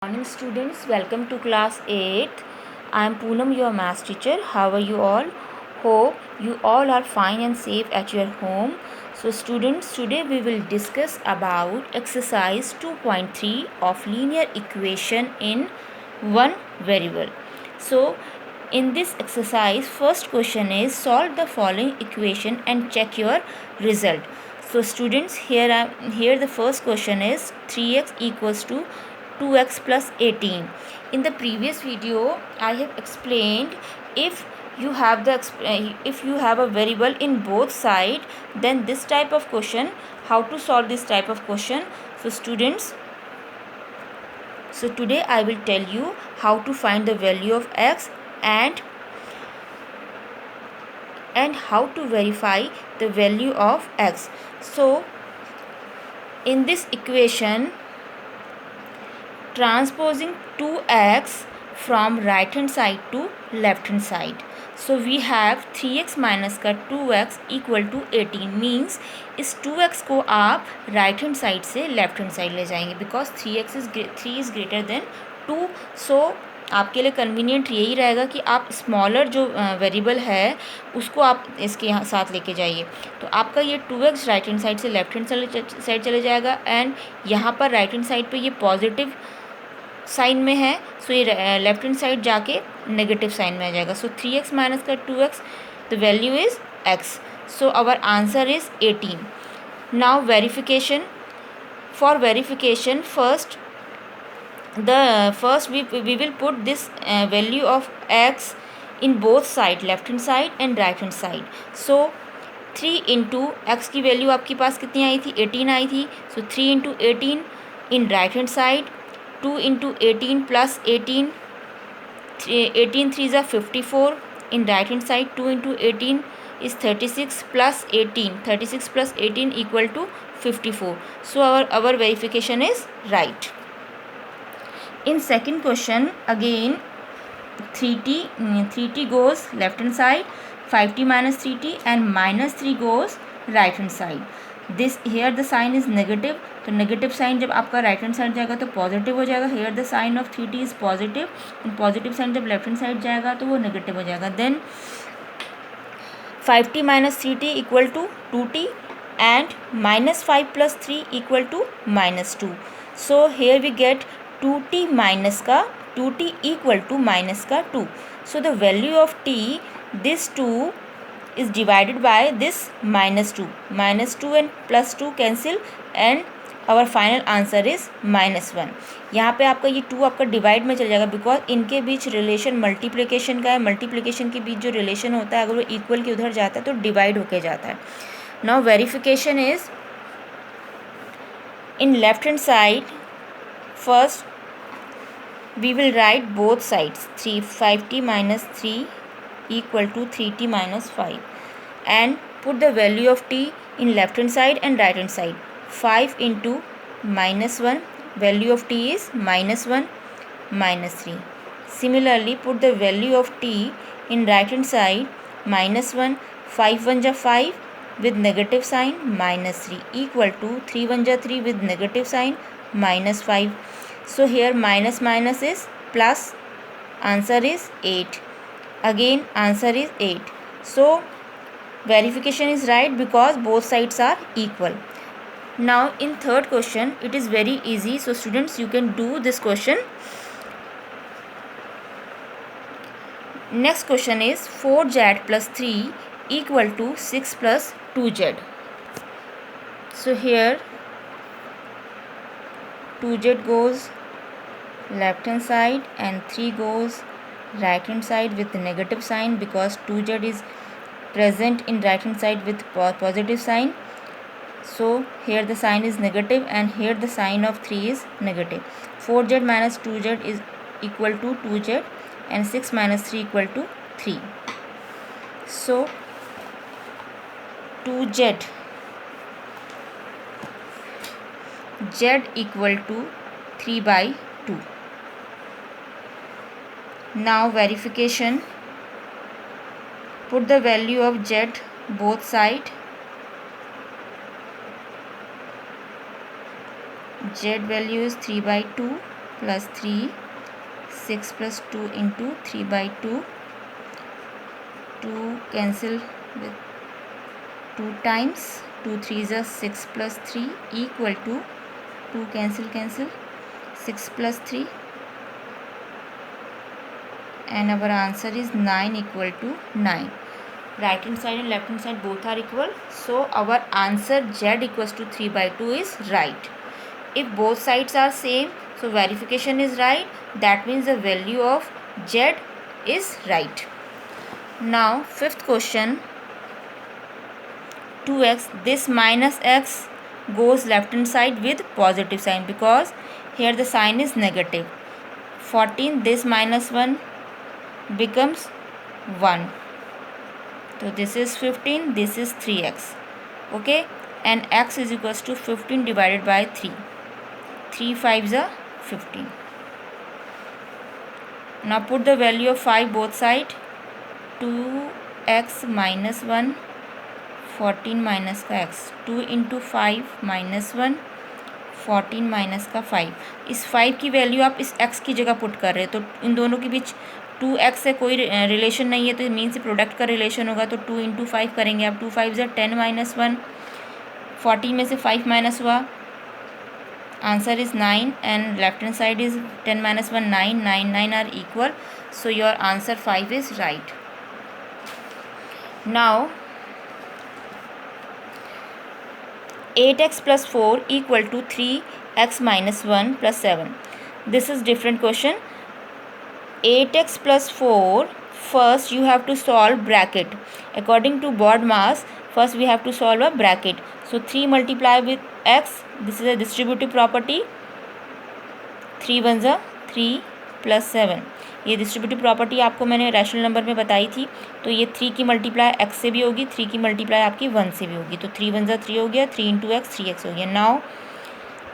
Morning students, welcome to class 8th. I am Poonam, your math teacher. How are you all? Hope you all are fine and safe at your home. So students, today we will discuss about exercise 2.3 of linear equation in one variable. So in this exercise, first question is solve the following equation and check your result. So students, here the first question is 3x equals to 2x plus 18. In the previous video I have explained if you have a variable in both side, then this type of question, how to solve this type of question. So students, today I will tell you how to find the value of x and how to verify the value of x. So in this equation, transposing 2x from right hand side to left hand side, so we have 3x minus का 2x equal to 18 means इस 2x को आप right hand side से left hand side ले जाएंगे because 3 is greater than 2. सो आपके लिए convenient यही रहेगा कि आप स्मॉलर जो वेरिएबल है उसको आप इसके यहाँ साथ लेके जाइए. तो आपका ये 2x राइट हैंड साइड से लेफ्ट हैंड साइड चले जाएगा एंड यहाँ पर राइट हैंड साइड पे ये पॉजिटिव साइन में है, सो ये लेफ्ट हैंड साइड जाके नेगेटिव साइन में आ जाएगा. सो 3x माइनस का 2x, the value is x. So our answer is 18. Now verification. For verification first we will put this value of x in both side, left hand side and right hand side. So 3 into x की value आपके पास कितनी आई थी, 18 आई थी. सो 3 into 18 in right hand side, 2 into 18 plus 18, 18 3s are 54 in right hand side. 2 into 18 is 36 plus 18, 36 plus 18 equal to 54. So our verification is right. In second question, again 3t goes left hand side, 5t minus 3t and minus 3 goes right hand side. This here the sign is negative, तो negative sign जब आपका right hand side जाएगा तो positive हो जाएगा. Here the sign of 3t is positive and positive sign जब left hand side जाएगा तो वो नेगेटिव हो जाएगा. Then 5t minus 3t equal to 2t and minus 5 plus 3 equal to minus 2. So here we get 2t minus का 2t equal to minus का 2. So the value of t, this 2 is divided by this minus 2. Minus 2 and plus 2 cancel and our final answer is minus 1. यहाँ पे आपका ये 2 आपका divide में चल जाएगा बिकॉज इनके बीच रिलेशन मल्टीप्लिकेशन का है. मल्टीप्लिकेशन के बीच जो रिलेशन होता है अगर वो इक्वल के उधर जाता है तो डिवाइड होके जाता है. Now verification is in left hand side. First we will write both sides. 5t minus 3 equal to 3t minus 5 and put the value of t in left hand side and right hand side. 5 into minus 1, value of t is minus 1 minus 3. Similarly, put the value of t in right hand side, minus 1, 5 1 ja 5 with negative sign minus 3 equal to 3 1 ja 3 with negative sign minus 5. So here minus minus is plus, answer is 8. Again answer is 8. So verification is right because both sides are equal. Now in third question it is very easy. So students, you can do this question. Next question is 4z plus 3 equal to 6 plus 2z. So here 2z goes left hand side and 3 goes right hand side with negative sign because 2z is present in right hand side with positive sign. So here the sign is negative and here the sign of 3 is negative. 4z minus 2z is equal to 2z and 6 minus 3 equal to 3. So 2z z equal to 3 by 2. Now verification. Put the value of z both side. Z value is 3 by 2 plus 3, 6 plus 2 into 3 by 2, 2 cancel with 2 times, 2 3s are 6 plus 3 equal to 2 cancel 6 plus 3, and our answer is 9 equal to 9. Right hand side and left hand side both are equal, so our answer Z equals to 3 by 2 is right. If both sides are same, so verification is right. That means the value of Z is right. Now fifth question, 2x, this minus x goes left hand side with positive sign because here the sign is negative. 14, this minus 1 becomes 1. So this is 15, this is 3x. Okay, and x is equals to 15 divided by 3. 3 5s are 15. Now put the value of 5 both side. 2x minus 1, 14 minus का x, 2 into 5 minus 1, 14 minus का 5. इस 5 की value आप इस x की जगह put कर रहे हैं, तो इन दोनों के बीच 2x से कोई रिलेशन नहीं है, तो मीन से प्रोडक्ट का रिलेशन होगा. तो 2 इंटू 5 करेंगे आप. 2 5 10 माइनस 1, 14 में से 5 माइनस हुआ, answer is 9, and left hand side is 10 minus 1 9, 9 9 are equal, so your answer 5 is right. Now 8x plus 4 equal to 3x minus 1 plus 7. This is different question. 8x plus 4, first you have to solve bracket. According to BODMAS, first we have to solve a bracket. So 3 multiply with x, this is a distributive property. 3 1s are 3 plus 7. ये distributive property आपको मैंने rational number में बताई थी. तो ये 3 की multiply x से भी होगी, 3 की मल्टीप्लाई आपकी 1 से भी होगी. तो 3 1 3 हो गया, 3 इंटू एक्स 3x हो गया. नाउ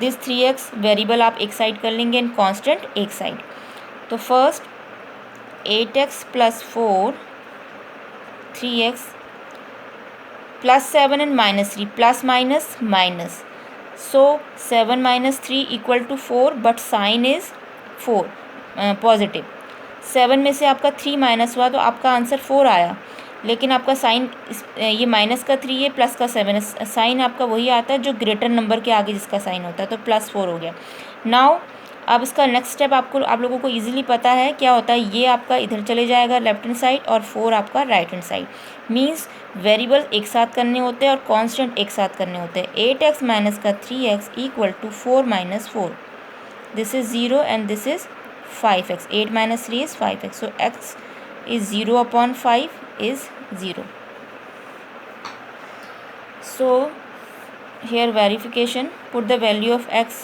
दिस 3x वेरिएबल आप एक साइड कर लेंगे एंड कांस्टेंट एक साइड. तो first 8x plus 4 3x plus 7 and minus 3, plus minus minus. So 7 minus 3 equal to 4, but sign is 4 positive. 7 में से आपका 3 माइनस हुआ तो आपका आंसर 4 आया, लेकिन आपका साइन ये माइनस का 3 है, प्लस का 7 है. साइन आपका वही आता है जो ग्रेटर नंबर के आगे जिसका साइन होता है, तो प्लस 4 हो गया. नाउ अब इसका नेक्स्ट स्टेप आप लोगों को इजीली पता है क्या होता है. ये आपका इधर चले जाएगा लेफ्ट हैंड साइड और 4 आपका right hand side. Means variable एक साथ करने होते हैं और कांस्टेंट एक साथ करने होते हैं. 8x माइनस का 3x equal to 4 minus 4. This is 0 and this is 5x. 8 minus 3 is 5x. So x is 0 upon 5 is 0. So here verification, put the value of x.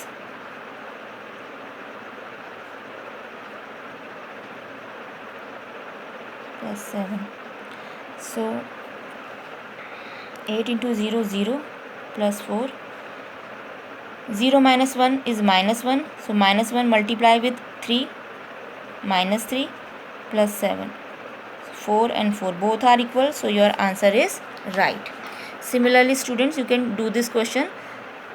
Plus 7. So 8 into 0 0 plus 4. 0 minus 1 is minus 1. So minus 1 multiply with 3, minus 3 plus 7. 4 and 4 both are equal, so your answer is right. Similarly students, you can do this question.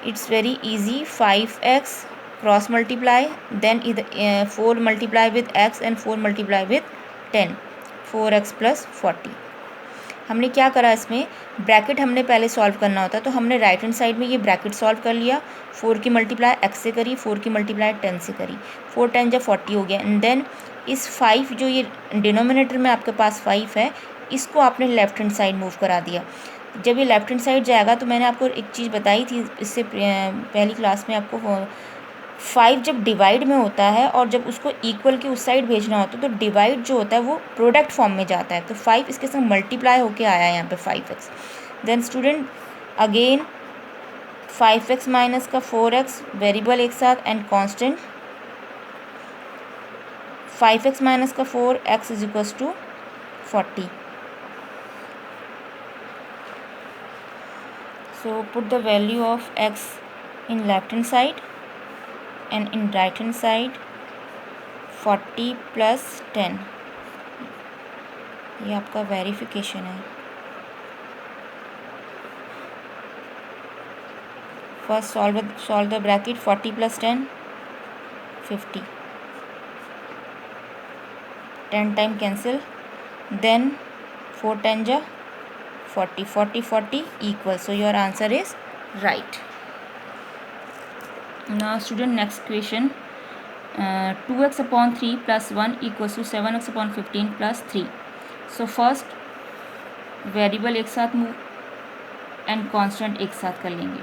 It's very easy. 5x cross multiply, then 4 multiply with x and 4 multiply with 10. 4x plus 40. हमने क्या करा, इसमें bracket हमने पहले solve करना होता है, तो हमने राइट हैंड साइड में ये ब्रैकेट सॉल्व कर लिया. 4 की मल्टीप्लाई x से करी, 4 की मल्टीप्लाई 10 से करी. 4 10 जब 40 हो गया. एंड देन इस 5 जो ये डिनोमिनेटर में आपके पास 5 है, इसको आपने लेफ्ट हैंड साइड मूव करा दिया. जब ये लेफ्ट हैंड साइड जाएगा, तो मैंने आपको एक चीज़ बताई थी इससे पहली क्लास में आपको, 5 जब डिवाइड में होता है और जब उसको इक्वल के उस साइड भेजना होता है, तो डिवाइड जो होता है वो प्रोडक्ट फॉर्म में जाता है. तो 5 इसके संग मल्टीप्लाई होके आया है यहाँ पे 5x. Then student again 5x minus का 4x वेरिएबल एक साथ एंड कांस्टेंट. 5x माइनस का 4x is equals to 40. So put the value of x in left hand side and in right hand side. 40 plus 10, ये आपका verification है. First solve the bracket. 40 plus 10 50. 10 time cancel, then 4 10 ja 40, 40 40 equal. So your answer is right. Now student, next question. 2x upon 3 plus 1 equals to 7x upon 15 plus 3. So first variable एक साथ move and constant एक साथ कर लेंगे.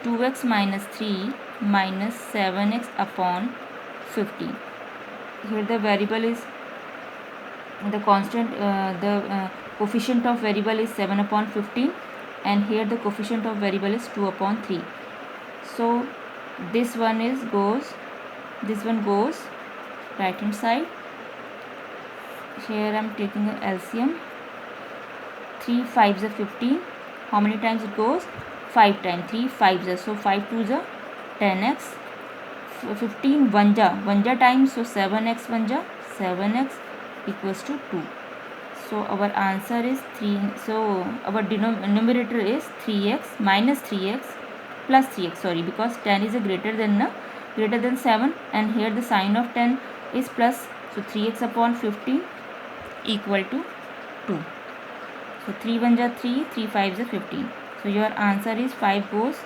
2x minus 3 minus 7x upon 15. Here the variable is the constant, the coefficient of variable is 7 upon 15, and here the coefficient of variable is 2 upon 3. So this one goes right hand side. Here I am taking an LCM. 3 5s are 15. How many times it goes? 5 times. 3 5s are, so 5 2s are 10x. 15 1 ja times, so 7x 1 ja 7x equals to 2. So our answer is 3. So our numerator is 3x minus 3x plus 3x, sorry, because 10 is a greater than 7, and here the sign of 10 is plus, so 3x upon 15 equal to 2. So 3 1 ja 3, 3 5 is 15. So your answer is 5 goes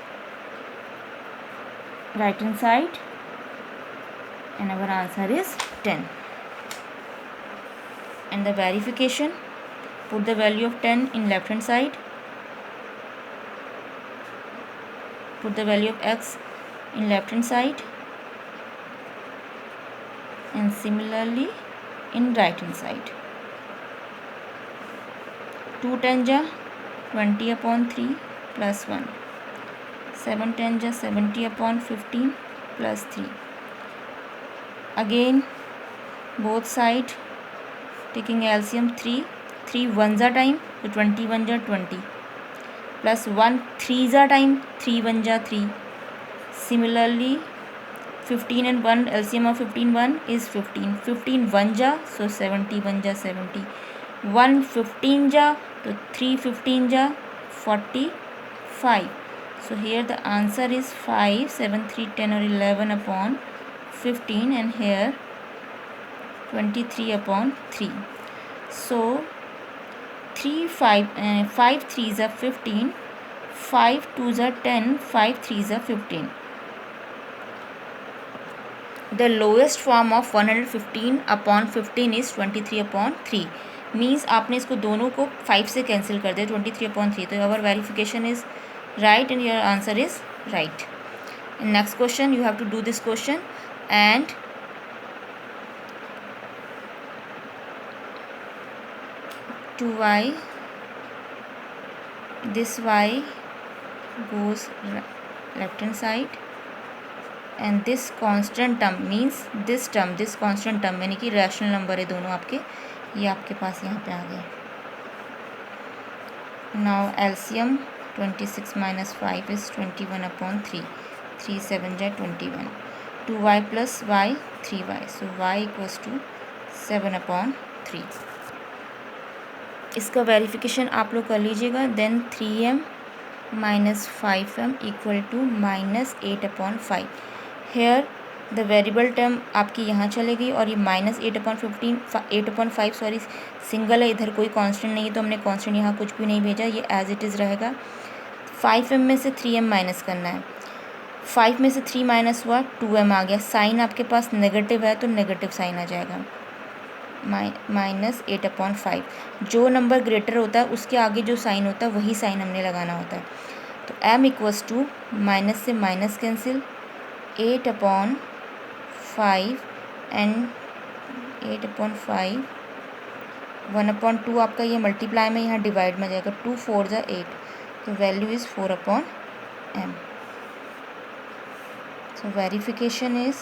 right hand side, and our answer is 10. And the verification, put the value of 10 in left hand side, put the value of x in left hand side, and similarly in right hand side. 2 10 ja 20 upon 3 plus 1. 7 10 ja 70 upon 15 plus 3. Again both side taking LCM. 3 1 ja time, so 21 ja 20 plus 1 3 ja time, 3 1 ja 3. Similarly 15 and 1, LCM of 15 1 is 15. 15 1 ja, so 70 1 ja 70. 1 15 ja, so 3 15 ja 45. So here the answer is 5 7 3 10 or 11 upon 15, and here 23 upon 3. So 5 3s are 15, 5 2s are 10, 5 3s are 15. The lowest form of 115 upon 15 is 23 upon 3. Means आपने इसको दोनों को 5 से cancel कर दिया, 23 upon 3. तो our verification is right and your answer is right. Next question, you have to do this question, and to y, this y goes left hand side, and this constant term means this constant term यानी कि rational number है दोनों आपके, ये आपके पास यहाँ पे आ गए. Now LCM 26 minus 5 is 21 upon 3. 3 7 ja 21. 2y plus y 3y. So y equals to 7 upon 3. इसका वेरिफिकेशन आप लोग कर लीजिएगा. Then 3m minus 5m equal to minus 8 upon 5. Here the variable term आपकी यहाँ चले गई, और ये माइनस 8 upon 5 सॉरी सिंगल है, इधर कोई कांस्टेंट नहीं है, तो हमने कांस्टेंट यहाँ कुछ भी नहीं भेजा, ये एज इट इज़ रहेगा. 5m में से 3m माइनस करना है. 5 में से 3 माइनस हुआ, 2m आ गया. साइन आपके पास नेगेटिव है तो नेगेटिव साइन आ जाएगा. Minus 8 upon 5. जो नंबर ग्रेटर होता है उसके आगे जो साइन होता है वही साइन हमने लगाना होता है. तो m इक्वल्स टू माइनस से minus cancel, 8 upon 5 and 8 upon 5, 1 upon 2 आपका ये मल्टीप्लाई में यहाँ डिवाइड में जाएगा. 2 4 जा 8, तो value is 4 upon m. So verification is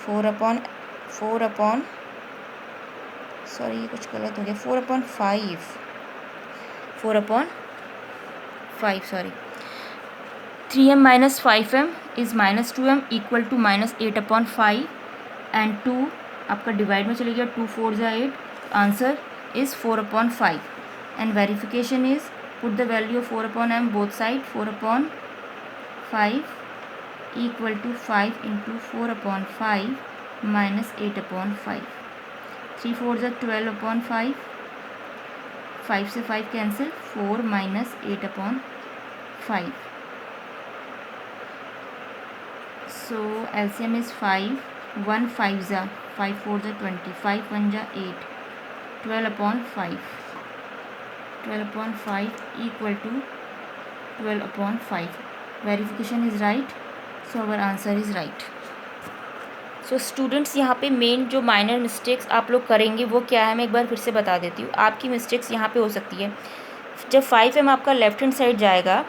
4 upon sorry ये कुछ गलत हो गया. 4 upon 5 sorry. 3m minus 5m is minus 2m equal to minus 8 upon 5, and 2 आपका डिवाइड में चले गया. 2 4 जा 8, answer is 4 upon 5. And verification is put the value of 4 upon m both side. 4 upon 5 equal to 5 into 4/5 minus 8/5. 3 4 ज़ा 12/5. 5 से 5 cancel. 4 minus 8/5. So LCM is 5. 1 5 ज़ा 5 4 ज़ा 20. 5 1 ज़ा 8. 12/5. 12/5 equal to 12/5. Verification is right. So our answer is right. So students यहाँ पे main जो minor mistakes आप लोग करेंगे वो क्या है, मैं एक बार फिर से बता देती हूँ. आपकी मिस्टेक्स यहाँ पे हो सकती है. जब 5m आपका लेफ्ट हैंड साइड जाएगा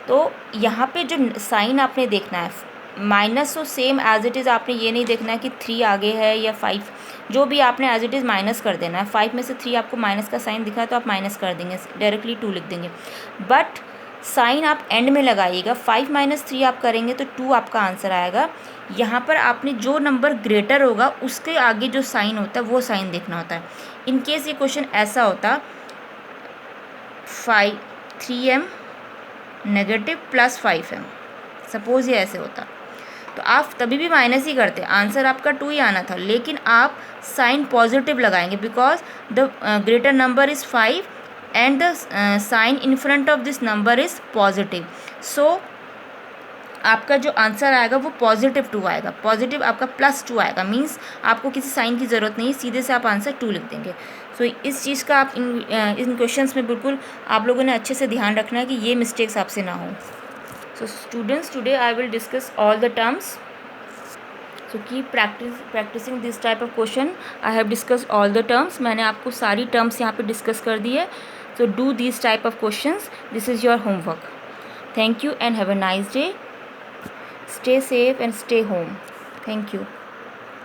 तो यहाँ पे जो साइन आपने देखना है माइनस, तो सेम एज इट इज़. आपने ये नहीं देखना है कि 3 आगे है या 5, जो भी आपने एज इट इज़ माइनस कर देना है. 5 में से 3 आपको माइनस का साइन दिखा है तो आप माइनस कर देंगे, डायरेक्टली 2 लिख देंगे. बट साइन आप एंड में लगाइएगा. 5 माइनस 3 आप करेंगे तो 2 आपका आंसर आएगा. यहाँ पर आपने जो नंबर ग्रेटर होगा उसके आगे जो साइन होता है वो साइन देखना होता है. इन केस ये क्वेश्चन ऐसा होता 3m negative plus 5m, suppose ये ऐसे होता तो आप तभी भी माइनस ही करते, आंसर आपका 2 ही आना था. लेकिन आप साइन पॉजिटिव लगाएंगे because the greater number is 5 and the sign in front of this number is positive. So आपका जो आंसर आएगा वो पॉजिटिव 2 आएगा. पॉजिटिव आपका +2 आएगा. मीन्स आपको किसी साइन की ज़रूरत नहीं, सीधे से आप आंसर 2 लिख देंगे. सो इस चीज़ का आप इन क्वेश्चंस में बिल्कुल आप लोगों ने अच्छे से ध्यान रखना है कि ये मिस्टेक्स आपसे ना हो. So students, today I will discuss all the terms. So keep practicing this type of question. I have discuss all the terms. मैंने आपको सारी टर्म्स यहाँ पे डिस्कस कर दी है. So do this type of questions. This is your homework. Thank you and have a nice day. Stay safe and stay home. Thank you.